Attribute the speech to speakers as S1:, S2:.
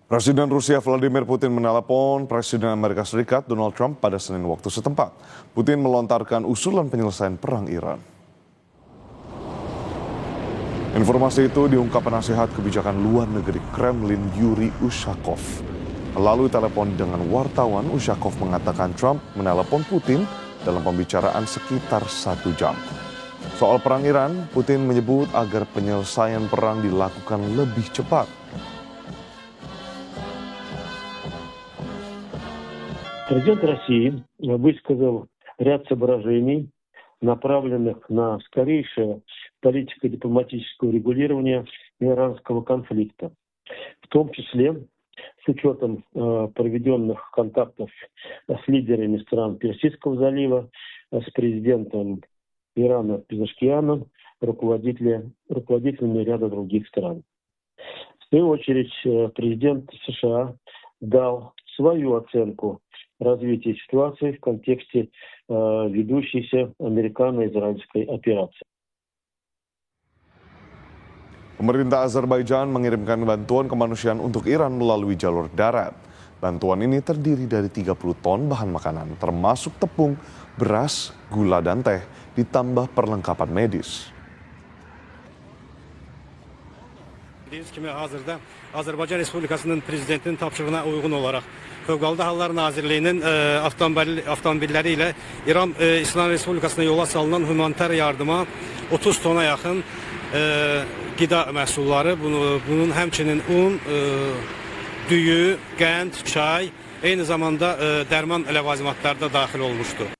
S1: Presiden Rusia Vladimir Putin menelepon Presiden Amerika Serikat Donald Trump pada Senin waktu setempat. Putin melontarkan usulan penyelesaian perang Iran. Informasi itu diungkap penasihat kebijakan luar negeri Kremlin Yuri Ushakov. Melalui telepon dengan wartawan, Ushakov mengatakan Trump menelepon Putin dalam pembicaraan sekitar 1 jam. Soal perang Iran, Putin menyebut agar penyelesaian perang dilakukan lebih cepat.
S2: Президент России высказал ряд соображений, направленных на скорейшее политико-дипломатическое урегулирование иранского конфликта, в том числе с учетом проведенных контактов с лидерами стран Персидского залива, с президентом Ирана Пезешкианом, руководителями ряда других стран. В свою очередь, президент США дал свою оценку развития ситуации в контексте ведущейся американо-израильской операции.
S1: Pemerintah Azerbaijan mengirimkan bantuan kemanusiaan untuk Iran melalui jalur darat. Bantuan ini terdiri dari 30 ton bahan makanan, termasuk tepung, beras, gula, dan teh, ditambah perlengkapan medis.
S3: Bildiğiniz kimi hazırda Azərbaycan Respublikasının prezidentinin tapşırığına uyğun olaraq Fövqəladə Hallar Nazirliyinin avtomobilləri ilə İran İslam Respublikasına yola salınan humanitar yardıma 30 tona yaxın qida məhsulları, bunun həmçinin un, düyü, qənd, çay, eyni zamanda dərman ləvazimatları da daxil olmuşdur.